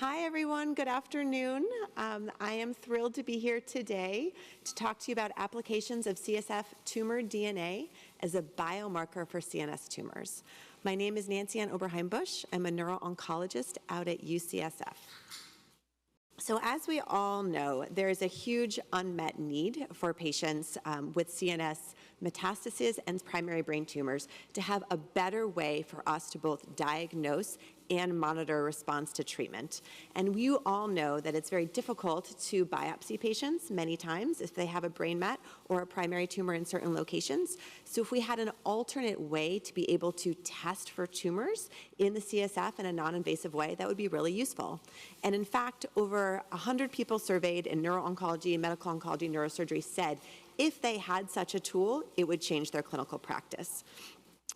Hi, everyone. Good afternoon. I am thrilled to be here today to talk to you about applications of CSF tumor DNA as a biomarker for CNS tumors. My name is Ann Oberheim Bush. I'm a neuro-oncologist out at UCSF. So as we all know, there is a huge unmet need for patients with CNS metastases and primary brain tumors to have a better way for us to both diagnose and monitor response to treatment. And you all know that it's very difficult to biopsy patients many times if they have a brain met or a primary tumor in certain locations. So if we had an alternate way to be able to test for tumors in the CSF in a non-invasive way, that would be really useful. And in fact, over 100 people surveyed in neuro-oncology, medical oncology, neurosurgery said if they had such a tool, it would change their clinical practice.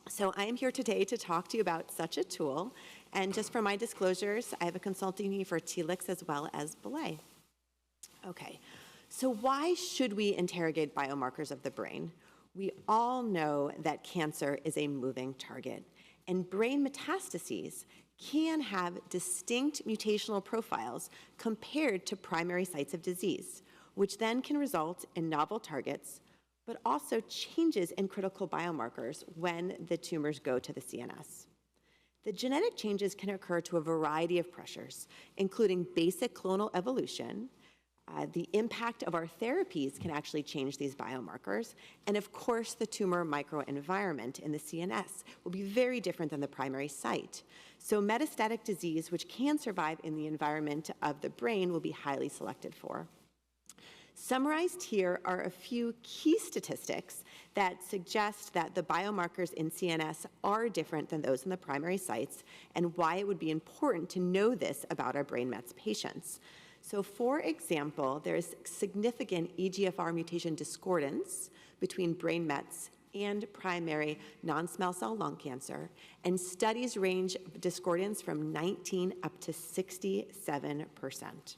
So I am here today to talk to you about such a tool. And just for my disclosures, I have a consulting fee for TLIX as well as Belay. Okay, so why should we interrogate biomarkers of the brain? We all know that cancer is a moving target, and brain metastases can have distinct mutational profiles compared to primary sites of disease, which then can result in novel targets, but also changes in critical biomarkers when the tumors go to the CNS. The genetic changes can occur to a variety of pressures, including basic clonal evolution. The impact of our therapies can actually change these biomarkers. And of course, the tumor microenvironment in the CNS will be very different than the primary site. So metastatic disease, which can survive in the environment of the brain, will be highly selected for. Summarized here are a few key statistics that suggest that the biomarkers in CNS are different than those in the primary sites and why it would be important to know this about our brain mets patients. So for example, there's significant EGFR mutation discordance between brain mets and primary non-small cell lung cancer, and studies range discordance from 19 up to 67%.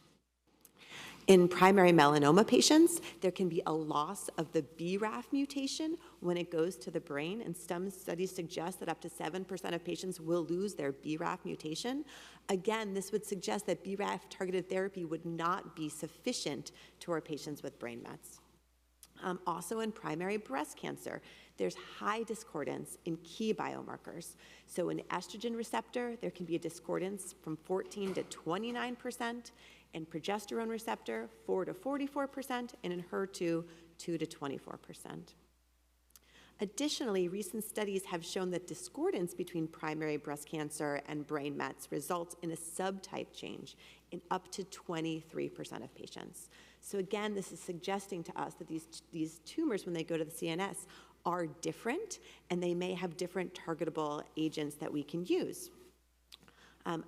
In primary melanoma patients, there can be a loss of the BRAF mutation when it goes to the brain, and some studies suggest that up to 7% of patients will lose their BRAF mutation. Again, this would suggest that BRAF-targeted therapy would not be sufficient to our patients with brain mets. Also in primary breast cancer, there's high discordance in key biomarkers. So in estrogen receptor, there can be a discordance from 14 to 29%, in progesterone receptor, 4 to 44%, and in HER2, 2 to 24%. Additionally, recent studies have shown that discordance between primary breast cancer and brain mets results in a subtype change in up to 23% of patients. So again, this is suggesting to us that these tumors, when they go to the CNS, are different, and they may have different targetable agents that we can use.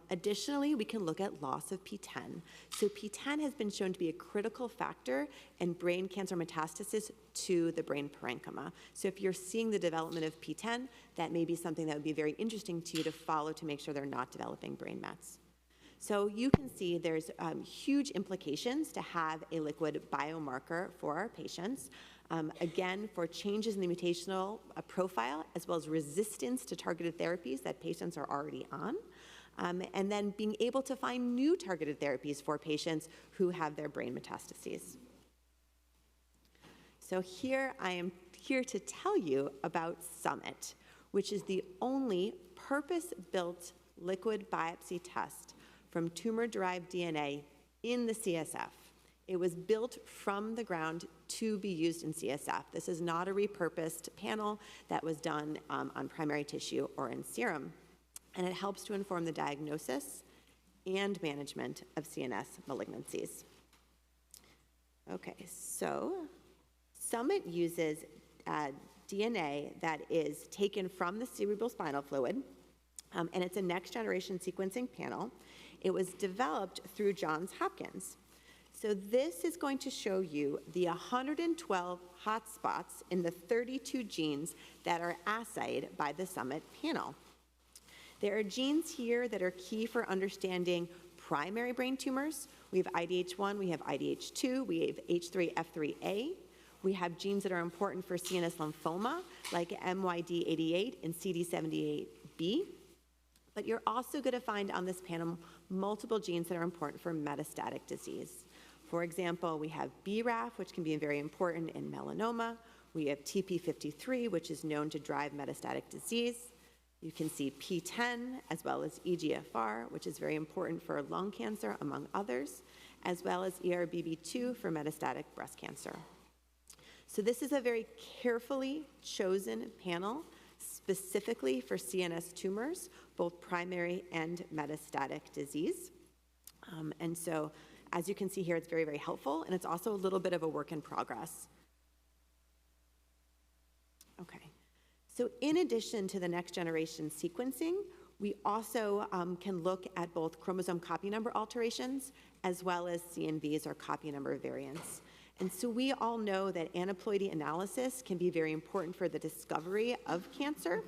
Additionally, we can look at loss of PTEN. So PTEN has been shown to be a critical factor in brain cancer metastasis to the brain parenchyma. So if you're seeing the development of PTEN, that may be something that would be very interesting to you to follow to make sure they're not developing brain mets. So you can see there's huge implications to have a liquid biomarker for our patients. Again, for changes in the mutational profile, as well as resistance to targeted therapies that patients are already on. And then being able to find new targeted therapies for patients who have their brain metastases. So here I am here to tell you about Summit, which is the only purpose-built liquid biopsy test from tumor-derived DNA in the CSF. It was built from the ground to be used in CSF. This is not a repurposed panel that was done on primary tissue or in serum. And it helps to inform the diagnosis and management of CNS malignancies. Okay, so Summit uses DNA that is taken from the cerebrospinal fluid, and it's a next-generation sequencing panel. It was developed through Johns Hopkins. So this is going to show you the 112 hotspots in the 32 genes that are assayed by the Summit panel. There are genes here that are key for understanding primary brain tumors. We have IDH1, we have IDH2, we have H3F3A. We have genes that are important for CNS lymphoma, like MYD88 and CD78B. But you're also going to find on this panel multiple genes that are important for metastatic disease. For example, we have BRAF, which can be very important in melanoma. We have TP53, which is known to drive metastatic disease. You can see P10, as well as EGFR, which is very important for lung cancer, among others, as well as ERBB2 for metastatic breast cancer. So this is a very carefully chosen panel specifically for CNS tumors, both primary and metastatic disease. And so, as you can see here, it's very, very helpful, and it's also a little bit of a work in progress. Okay, so in addition to the next generation sequencing, we also can look at both chromosome copy number alterations as well as CNVs, or copy number variants. And so we all know that aneuploidy analysis can be very important for the discovery of cancer.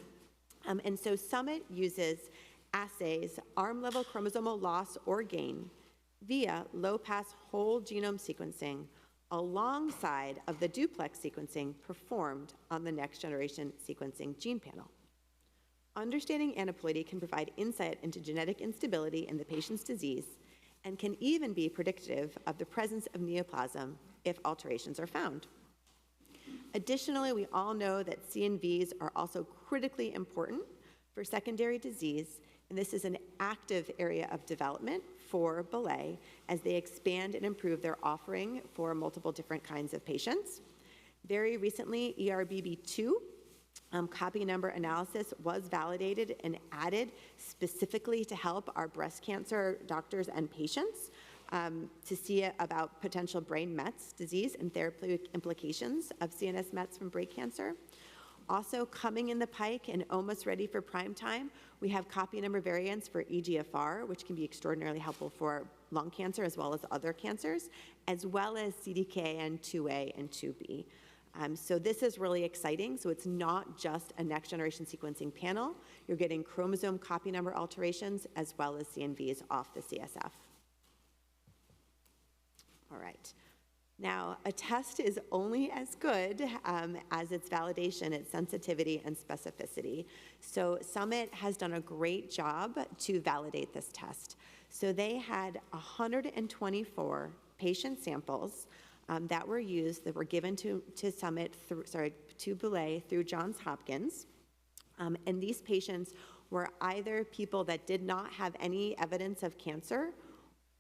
And so Summit uses assays arm-level chromosomal loss or gain via low-pass whole genome sequencing alongside of the duplex sequencing performed on the next generation sequencing gene panel. Understanding aneuploidy can provide insight into genetic instability in the patient's disease and can even be predictive of the presence of neoplasm if alterations are found. Additionally, we all know that CNVs are also critically important for secondary disease, and this is an active area of development for Belay as they expand and improve their offering for multiple different kinds of patients. Very recently, ERBB2 copy number analysis was validated and added specifically to help our breast cancer doctors and patients to see about potential brain mets disease and therapeutic implications of CNS mets from brain cancer. Also coming in the pike and almost ready for prime time, we have copy number variants for EGFR, which can be extraordinarily helpful for lung cancer as well as other cancers, as well as CDKN2A and 2B. So this is really exciting. So it's not just a next generation sequencing panel. You're getting chromosome copy number alterations as well as CNVs off the CSF. All right. Now, a test is only as good as its validation, its sensitivity, and specificity. So Summit has done a great job to validate this test. So they had 124 patient samples that were used, that were given to Summit, to Belay through Johns Hopkins. And these patients were either people that did not have any evidence of cancer,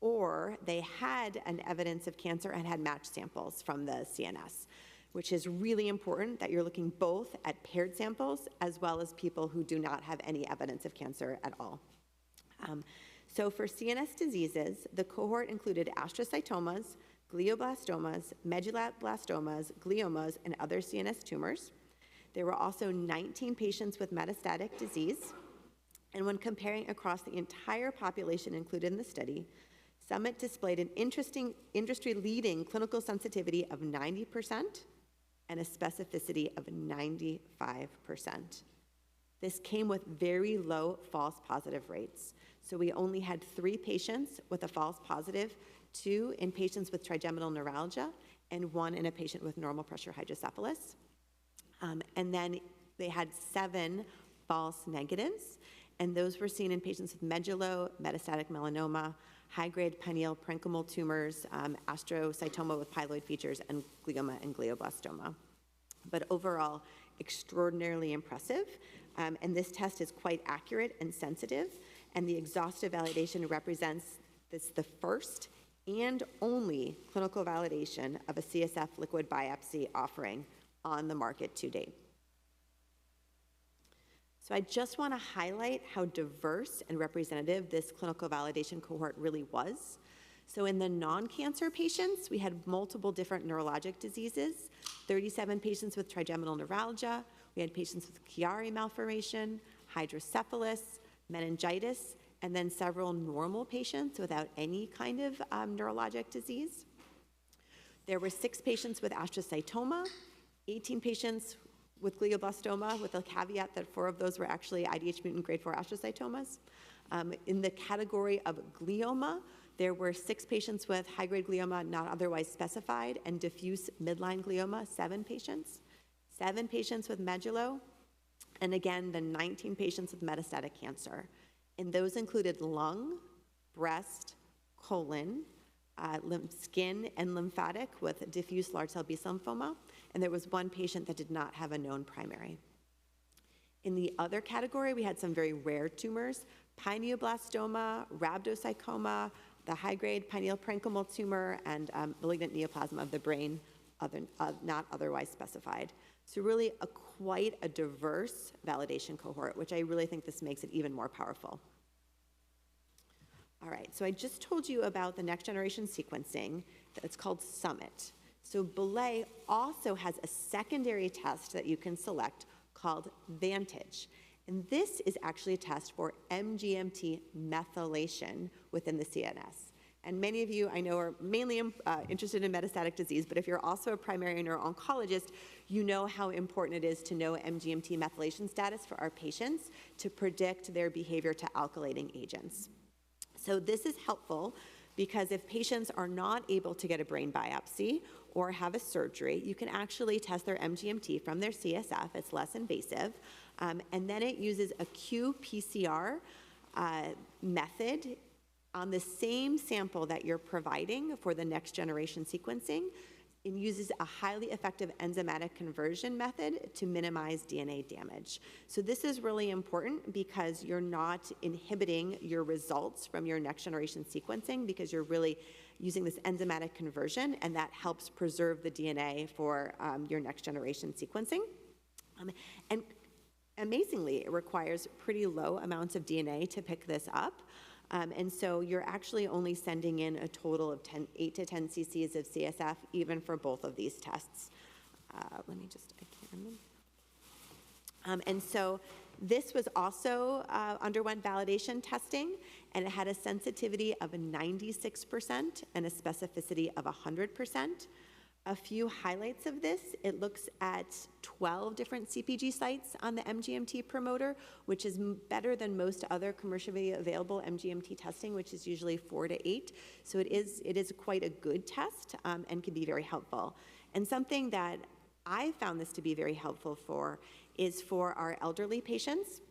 or they had an evidence of cancer and had matched samples from the CNS, which is really important that you're looking both at paired samples as well as people who do not have any evidence of cancer at all. So for CNS diseases, the cohort included astrocytomas, glioblastomas, medulloblastomas, gliomas, and other CNS tumors. There were also 19 patients with metastatic disease. And when comparing across the entire population included in the study, Summit displayed an interesting industry-leading clinical sensitivity of 90% and a specificity of 95%. This came with very low false positive rates. So we only had 3 patients with a false positive, 2 in patients with trigeminal neuralgia, and 1 in a patient with normal pressure hydrocephalus. And then they had 7 false negatives, and those were seen in patients with metastatic melanoma, high-grade pineal parenchymal tumors, astrocytoma with pyloid features, and glioma and glioblastoma. But overall, extraordinarily impressive. And this test is quite accurate and sensitive, and the exhaustive validation represents the first and only clinical validation of a CSF liquid biopsy offering on the market to date. So I just want to highlight how diverse and representative this clinical validation cohort really was. So in the non-cancer patients, we had multiple different neurologic diseases, 37 patients with trigeminal neuralgia, we had patients with Chiari malformation, hydrocephalus, meningitis, and then several normal patients without any kind of neurologic disease. There were 6 patients with astrocytoma, 18 patients with glioblastoma, with a caveat that 4 of those were actually IDH mutant grade 4 astrocytomas. In the category of glioma, there were 6 patients with high-grade glioma not otherwise specified, and diffuse midline glioma, 7 patients. 7 patients with medullo, and again, the 19 patients with metastatic cancer. And those included lung, breast, colon, skin and lymphatic with diffuse large cell B-cell lymphoma, and there was one patient that did not have a known primary. In the other category, we had some very rare tumors, pineoblastoma, rhabdosarcoma, the high-grade pineal parenchymal tumor, and malignant neoplasm of the brain, not otherwise specified. So really quite a diverse validation cohort, which I really think this makes it even more powerful. All right, so I just told you about the next generation sequencing. It's called Summit. So Belay also has a secondary test that you can select called Vantage. And this is actually a test for MGMT methylation within the CNS. And many of you, I know, are mainly interested in metastatic disease, but if you're also a primary neuro-oncologist, you know how important it is to know MGMT methylation status for our patients to predict their behavior to alkylating agents. So this is helpful because if patients are not able to get a brain biopsy or have a surgery, you can actually test their MGMT from their CSF. It's less invasive. And then it uses a qPCR method on the same sample that you're providing for the next generation sequencing. It uses a highly effective enzymatic conversion method to minimize DNA damage. So this is really important because you're not inhibiting your results from your next generation sequencing because you're really using this enzymatic conversion, and that helps preserve the DNA for your next generation sequencing. And amazingly, it requires pretty low amounts of DNA to pick this up. And so you're actually only sending in a total of 8 to 10 cc's of CSF, even for both of these tests. Let me just, I can't remember. And so this was also underwent validation testing, and it had a sensitivity of 96% and a specificity of 100%. A few highlights of this: it looks at 12 different CpG sites on the MGMT promoter, which is better than most other commercially available MGMT testing, which is usually 4 to 8. So it is quite a good test and can be very helpful. And something that I found this to be very helpful for is for our elderly patients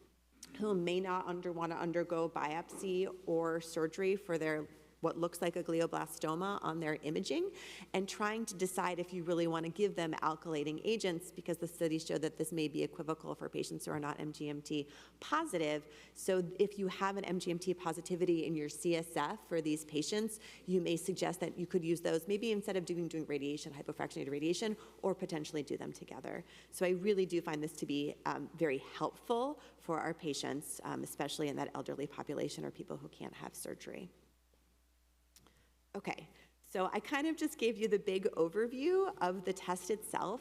who may not want to undergo biopsy or surgery for their what looks like a glioblastoma on their imaging, and trying to decide if you really want to give them alkylating agents, because the studies show that this may be equivocal for patients who are not MGMT positive. So if you have an MGMT positivity in your CSF for these patients, you may suggest that you could use those maybe instead of doing radiation, hypofractionated radiation, or potentially do them together. So I really do find this to be very helpful for our patients, especially in that elderly population or people who can't have surgery. Okay, so I kind of just gave you the big overview of the test itself,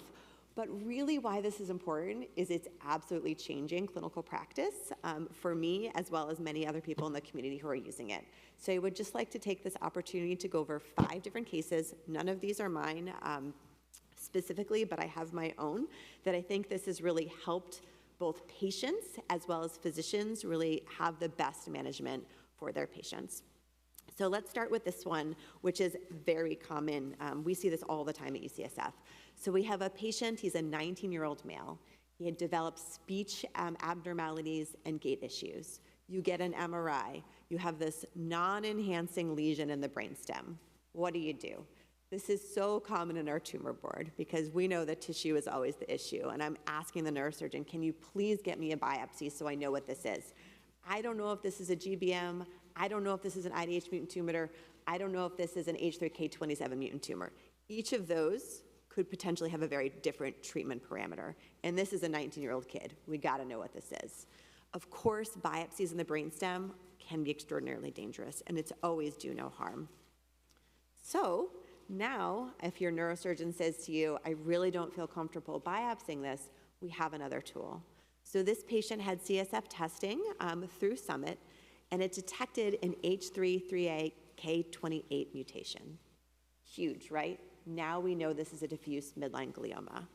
but really why this is important is it's absolutely changing clinical practice for me as well as many other people in the community who are using it. So I would just like to take this opportunity to go over 5 different cases. None of these are mine specifically, but I have my own, that I think this has really helped both patients as well as physicians really have the best management for their patients. So let's start with this one, which is very common. We see this all the time at UCSF. So we have a patient, he's a 19-year-old male. He had developed speech abnormalities and gait issues. You get an MRI. You have this non-enhancing lesion in the brainstem. What do? This is so common in our tumor board because we know that tissue is always the issue. And I'm asking the neurosurgeon, can you please get me a biopsy so I know what this is? I don't know if this is a GBM. I don't know if this is an IDH mutant tumor. I don't know if this is an H3K27 mutant tumor. Each of those could potentially have a very different treatment parameter. And this is a 19-year-old kid. We gotta know what this is. Of course, biopsies in the brainstem can be extraordinarily dangerous, and it's always do no harm. So now, if your neurosurgeon says to you, I really don't feel comfortable biopsying this, we have another tool. So this patient had CSF testing through Summit, and it detected an H3K28 mutation. Huge, right? Now we know this is a diffuse midline glioma.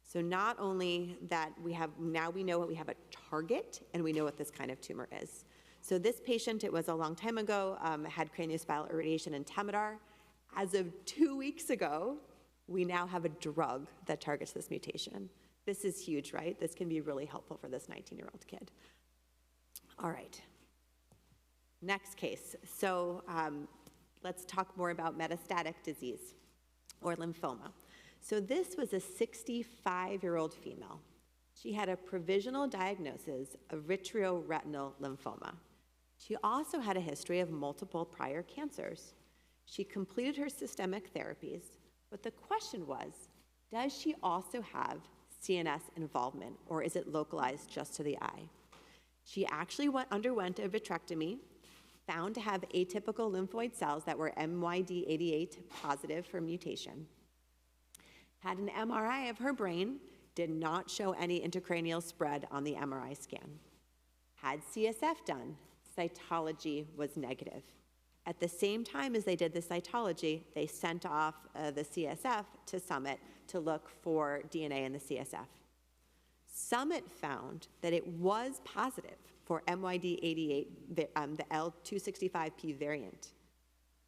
So not only that now we know we have a target, and we know what this kind of tumor is. So this patient, it was a long time ago, had craniospinal irradiation and Temodar. As of 2 weeks ago, we now have a drug that targets this mutation. This is huge, right? This can be really helpful for this 19-year-old kid. All right. Next case. So let's talk more about metastatic disease or lymphoma. So this was a 65-year-old female. She had a provisional diagnosis of vitreoretinal lymphoma. She also had a history of multiple prior cancers. She completed her systemic therapies, but the question was, does she also have CNS involvement, or is it localized just to the eye? She actually underwent a vitrectomy, found to have atypical lymphoid cells that were MYD88 positive for mutation, had an MRI of her brain, did not show any intracranial spread on the MRI scan. Had CSF done, cytology was negative. At the same time as they did the cytology, they sent off the CSF to Summit to look for DNA in the CSF. Summit found that it was positive for MYD88, the L265P variant,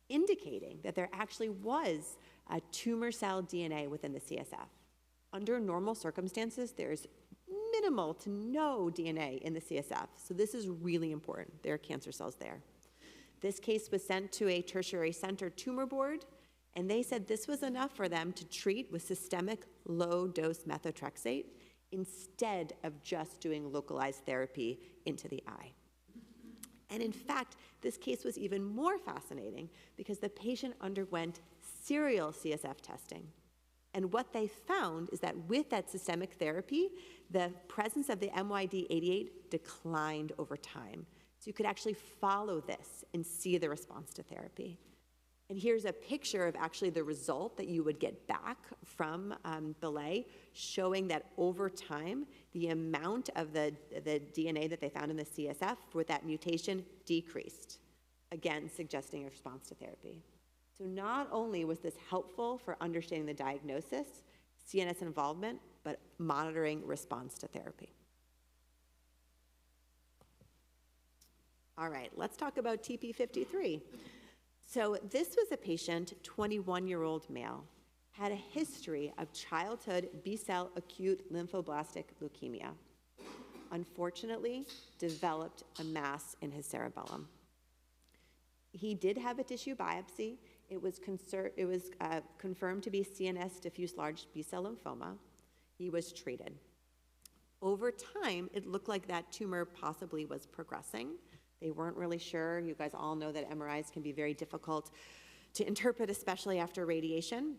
indicating that there actually was a tumor cell DNA within the CSF. Under normal circumstances, there's minimal to no DNA in the CSF, so this is really important. There are cancer cells there. This case was sent to a tertiary center tumor board, and they said this was enough for them to treat with systemic low-dose methotrexate instead of just doing localized therapy into the eye. And in fact, this case was even more fascinating because the patient underwent serial CSF testing. And what they found is that with that systemic therapy, the presence of the MYD88 declined over time. So you could actually follow this and see the response to therapy. And here's a picture of actually the result that you would get back from Belay, showing that over time, the amount of the DNA that they found in the CSF with that mutation decreased, again, suggesting a response to therapy. So not only was this helpful for understanding the diagnosis, CNS involvement, but monitoring response to therapy. All right, let's talk about TP53. So this was a patient, 21-year-old male, had a history of childhood B-cell acute lymphoblastic leukemia. Unfortunately, developed a mass in his cerebellum. He did have a tissue biopsy. It was confirmed to be CNS diffuse large B-cell lymphoma. He was treated. Over time, it looked like that tumor possibly was progressing. They weren't really sure. You guys all know that MRIs can be very difficult to interpret, especially after radiation.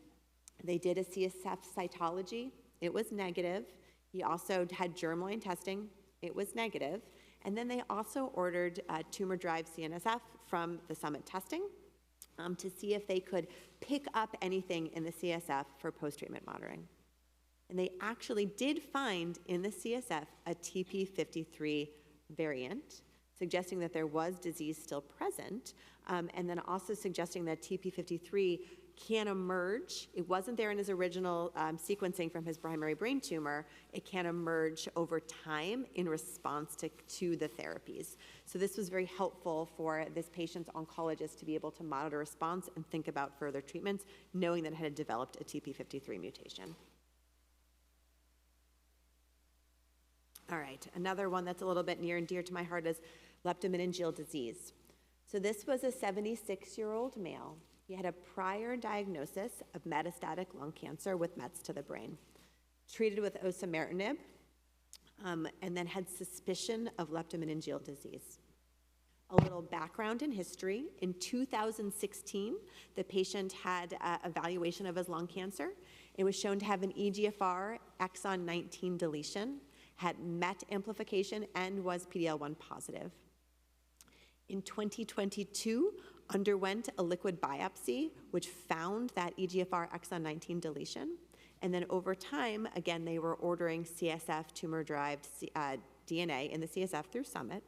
They did a CSF cytology. It was negative. He also had germline testing. It was negative. And then they also ordered tumor-derived CSF from the Summit testing to see if they could pick up anything in the CSF for post-treatment monitoring. And they actually did find in the CSF a TP53 variant, suggesting that there was disease still present, and then also suggesting that TP53 can emerge. It wasn't there in his original sequencing from his primary brain tumor. It can emerge over time in response to the therapies. So this was very helpful for this patient's oncologist to be able to monitor response and think about further treatments, knowing that it had developed a TP53 mutation. All right, another one that's a little bit near and dear to my heart is leptomeningeal disease. So this was a 76-year-old male. He had a prior diagnosis of metastatic lung cancer with mets to the brain, treated with osimertinib, and then had suspicion of leptomeningeal disease. A little background in history. In 2016, the patient had an evaluation of his lung cancer. It was shown to have an EGFR exon 19 deletion, had MET amplification, and was PD-L1 positive. In 2022, underwent a liquid biopsy, which found that EGFR exon 19 deletion. And then over time, again, they were ordering CSF tumor-derived DNA in the CSF through Summit.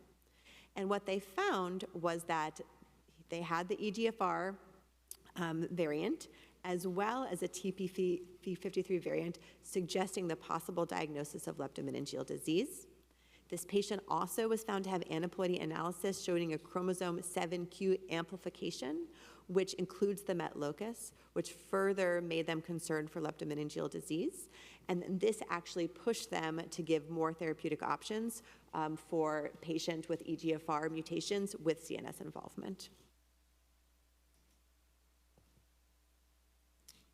And what they found was that they had the EGFR variant, as well as a TP53 variant, suggesting the possible diagnosis of leptomeningeal disease. This patient also was found to have aneuploidy analysis showing a chromosome 7q amplification, which includes the MET locus, which further made them concerned for leptomeningeal disease. And this actually pushed them to give more therapeutic options for patients with EGFR mutations with CNS involvement.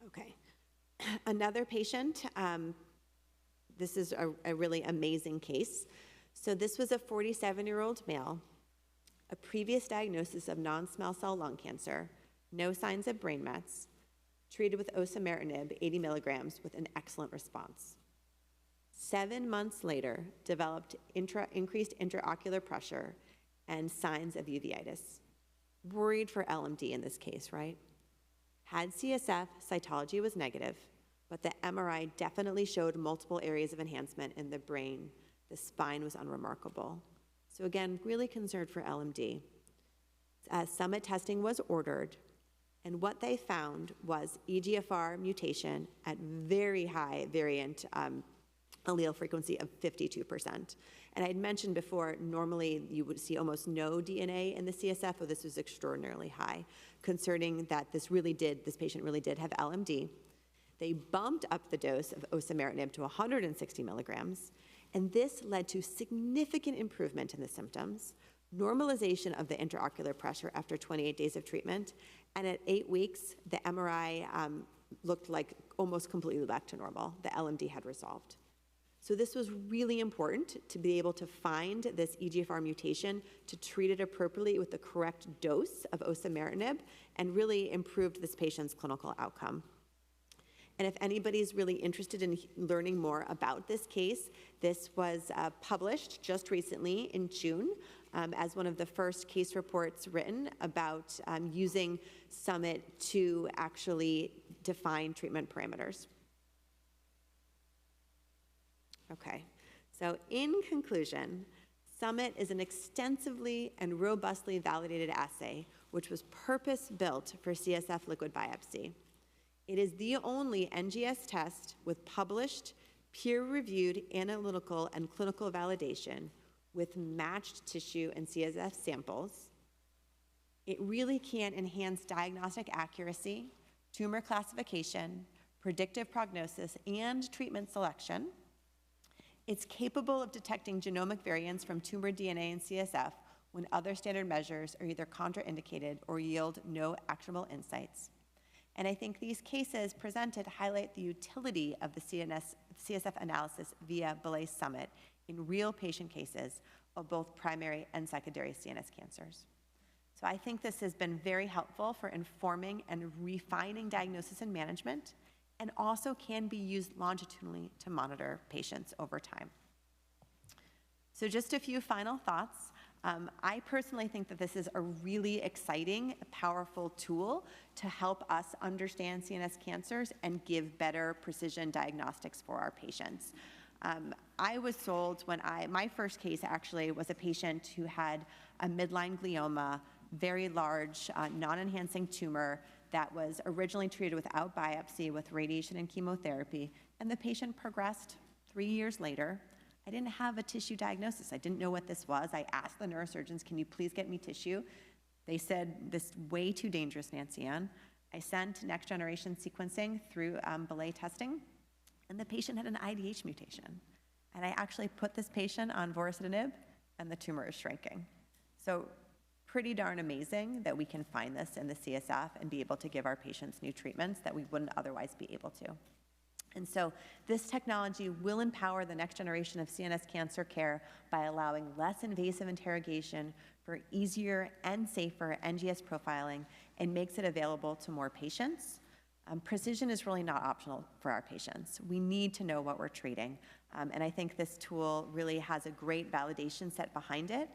Okay, another patient, this is a really amazing case. So this was a 47-year-old male, a previous diagnosis of non-small cell lung cancer, no signs of brain mets, treated with osimertinib 80 milligrams with an excellent response. 7 months later, developed increased intraocular pressure and signs of uveitis. Worried for LMD in this case, right? Had CSF, cytology was negative, but the MRI definitely showed multiple areas of enhancement in the brain. The spine was unremarkable. So again, really concerned for LMD. Summit testing was ordered, and what they found was EGFR mutation at very high variant allele frequency of 52%. And I had mentioned before, normally you would see almost no DNA in the CSF, but this was extraordinarily high, concerning that this patient really did have LMD. They bumped up the dose of osimertinib to 160 milligrams, and this led to significant improvement in the symptoms, normalization of the intraocular pressure after 28 days of treatment, and at 8 weeks, the MRI looked like almost completely back to normal. The LMD had resolved. So this was really important to be able to find this EGFR mutation, to treat it appropriately with the correct dose of osimertinib, and really improved this patient's clinical outcome. And if anybody's really interested in learning more about this case, this was published just recently in June as one of the first case reports written about using Summit to actually define treatment parameters. Okay, so in conclusion, Summit is an extensively and robustly validated assay which was purpose-built for CSF liquid biopsy. It is the only NGS test with published, peer-reviewed analytical and clinical validation with matched tissue and CSF samples. It really can enhance diagnostic accuracy, tumor classification, predictive prognosis, and treatment selection. It's capable of detecting genomic variants from tumor DNA and CSF when other standard measures are either contraindicated or yield no actionable insights. And I think these cases presented highlight the utility of the CSF analysis via Belay Summit in real patient cases of both primary and secondary CNS cancers. So I think this has been very helpful for informing and refining diagnosis and management, and also can be used longitudinally to monitor patients over time. So just a few final thoughts. I personally think that this is a really exciting, powerful tool to help us understand CNS cancers and give better precision diagnostics for our patients. I was sold when my first case actually was a patient who had a midline glioma, very large, non-enhancing tumor that was originally treated without biopsy with radiation and chemotherapy, and the patient progressed 3 years later. I didn't have a tissue diagnosis. I didn't know what this was. I asked the neurosurgeons, can you please get me tissue? They said, this is way too dangerous, Nancy Ann. I sent next generation sequencing through Belay testing, and the patient had an IDH mutation. And I actually put this patient on vorasidenib, and the tumor is shrinking. So pretty darn amazing that we can find this in the CSF and be able to give our patients new treatments that we wouldn't otherwise be able to. And so this technology will empower the next generation of CNS cancer care by allowing less invasive interrogation for easier and safer NGS profiling, and makes it available to more patients. Precision is really not optional for our patients. We need to know what we're treating. And I think this tool really has a great validation set behind it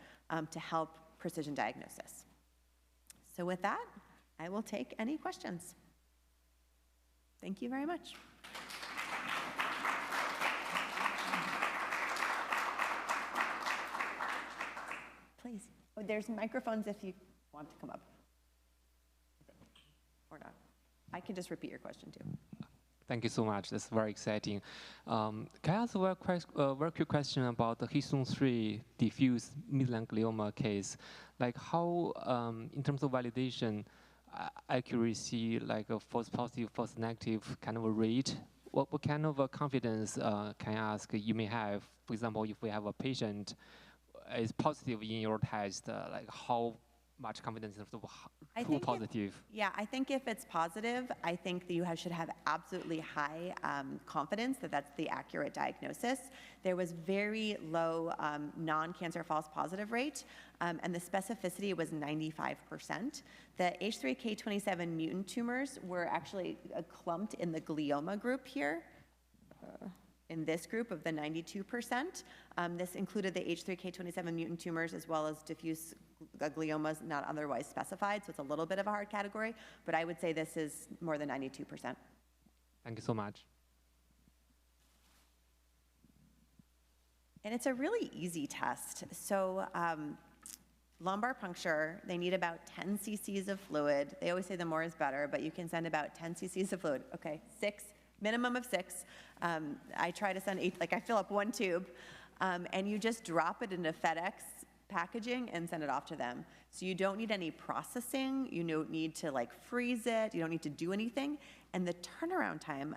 to help precision diagnosis. So with that, I will take any questions. Thank you very much. Please. Oh, there's microphones if you want to come up. Or not. I can just repeat your question too. Thank you so much. That's very exciting. Can I ask a very quick question about the histone 3 diffuse midline glioma case? Like how, in terms of validation, accuracy, like a false positive, false negative kind of a rate, what kind of a confidence can I ask you may have? For example, if we have a patient is positive in your test, like how much confidence in terms of true positive? I think if it's positive, I think that you should have absolutely high confidence that that's the accurate diagnosis. There was very low non-cancer false positive rate, and the specificity was 95%. The H3K27 mutant tumors were actually clumped in the glioma group here. In this group of the 92%. This included the H3K27 mutant tumors as well as diffuse gliomas not otherwise specified, so it's a little bit of a hard category, but I would say this is more than 92%. Thank you so much. And it's a really easy test. So lumbar puncture, they need about 10 cc's of fluid. They always say the more is better, but you can send about 10 cc's of fluid. Okay, 6. Minimum of 6. I try to send 8, like I fill up 1 tube, and you just drop it into FedEx packaging and send it off to them. So you don't need any processing, you don't need to like freeze it, you don't need to do anything, and the turnaround time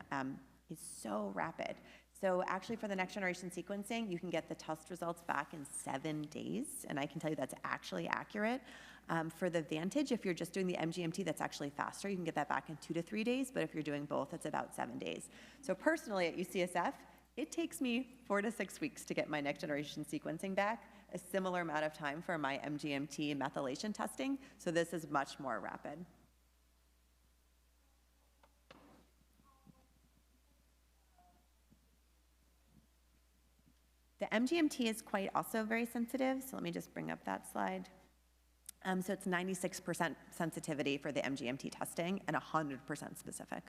is so rapid. So actually for the next generation sequencing, you can get the test results back in 7 days, and I can tell you that's actually accurate. For the Vantage, if you're just doing the MGMT, that's actually faster. You can get that back in 2 to 3 days, but if you're doing both, it's about 7 days. So personally at UCSF, it takes me 4 to 6 weeks to get my next generation sequencing back, a similar amount of time for my MGMT methylation testing, so this is much more rapid. The MGMT is quite also very sensitive, so let me just bring up that slide. So it's 96% sensitivity for the MGMT testing and 100% specific.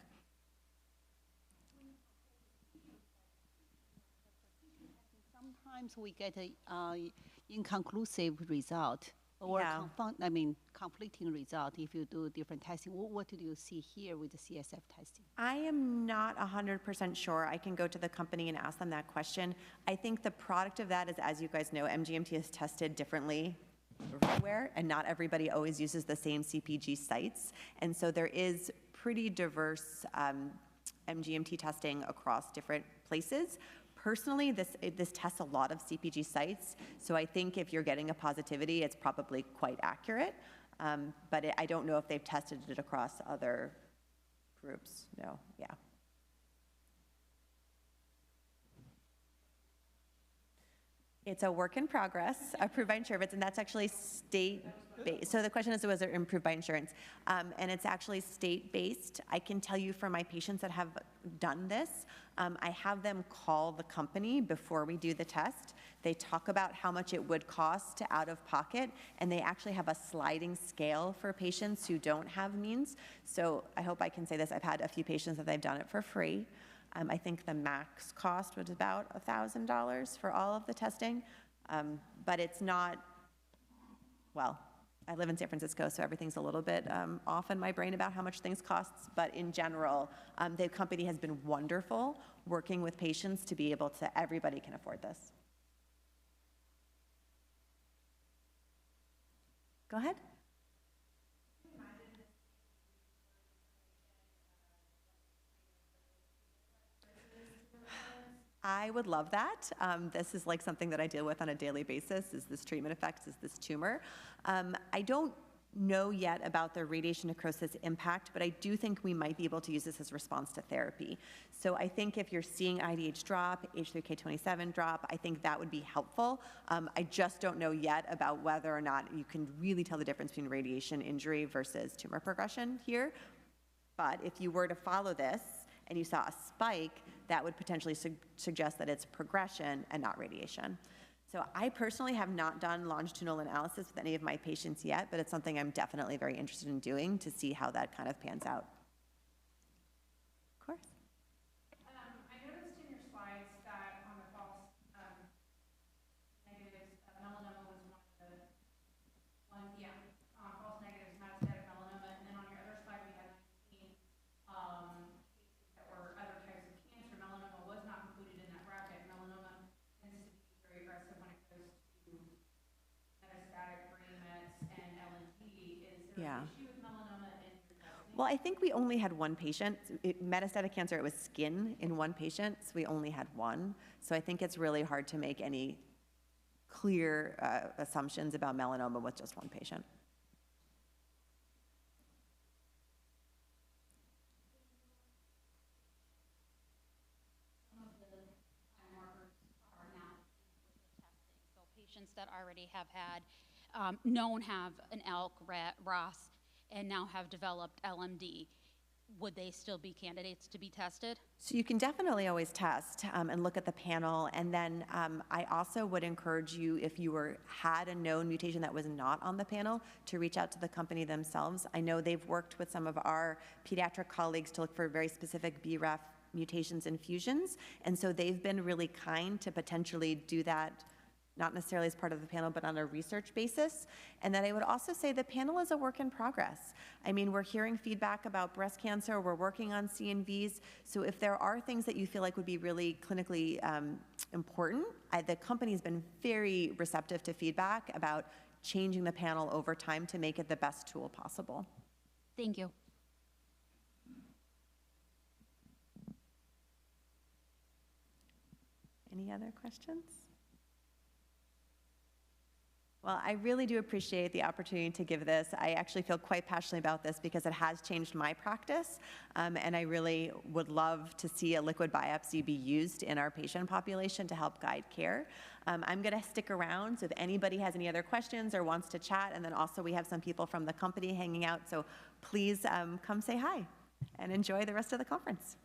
Sometimes we get an inconclusive result or conflicting result if you do different testing. What do you see here with the CSF testing? I am not 100% sure. I can go to the company and ask them that question. I think the product of that is, as you guys know, MGMT is tested differently everywhere, and not everybody always uses the same CPG sites. And so there is pretty diverse MGMT testing across different places. Personally, this tests a lot of CPG sites, so I think if you're getting a positivity, it's probably quite accurate. But I don't know if they've tested it across other groups. No, yeah. It's a work in progress, approved by insurance, and that's actually state-based. So the question is, was it approved by insurance? And it's actually state-based. I can tell you for my patients that have done this, I have them call the company before we do the test. They talk about how much it would cost to out of pocket, and they actually have a sliding scale for patients who don't have means. So I hope I can say this. I've had a few patients that they've done it for free. I think the max cost was about $1,000 for all of the testing, but it's not, well, I live in San Francisco, so everything's a little bit off in my brain about how much things cost, but in general, the company has been wonderful working with patients to be able to, everybody can afford this. Go ahead. I would love that. This is like something that I deal with on a daily basis, is this treatment effect, is this tumor. I don't know yet about the radiation necrosis impact, but I do think we might be able to use this as response to therapy. So I think if you're seeing IDH drop, H3K27 drop, I think that would be helpful. I just don't know yet about whether or not you can really tell the difference between radiation injury versus tumor progression here. But if you were to follow this and you saw a spike, that would potentially suggest that it's progression and not radiation. So I personally have not done longitudinal analysis with any of my patients yet, but it's something I'm definitely very interested in doing to see how that kind of pans out. Of course. I noticed in your slides that on the false negatives, melanoma was one of the false negatives, metastatic melanoma, and then on your other slide we had 19 cases that were other Well, I think we only had one patient. Metastatic cancer, it was skin in one patient, so we only had one. So I think it's really hard to make any clear assumptions about melanoma with just one patient. Some of the biomarkers are now with the testing. So patients that already have had known have an ALK, ROS, and now have developed LMD, would they still be candidates to be tested? So you can definitely always test and look at the panel. And then I also would encourage you, if you had a known mutation that was not on the panel, to reach out to the company themselves. I know they've worked with some of our pediatric colleagues to look for very specific BRAF mutations and fusions. And so they've been really kind to potentially do that, not necessarily as part of the panel, but on a research basis. And then I would also say the panel is a work in progress. I mean, we're hearing feedback about breast cancer, we're working on CNVs, so if there are things that you feel like would be really clinically important, the company's been very receptive to feedback about changing the panel over time to make it the best tool possible. Thank you. Any other questions? Well, I really do appreciate the opportunity to give this. I actually feel quite passionately about this because it has changed my practice, and I really would love to see a liquid biopsy be used in our patient population to help guide care. I'm going to stick around, so if anybody has any other questions or wants to chat, and then also we have some people from the company hanging out, so please come say hi and enjoy the rest of the conference.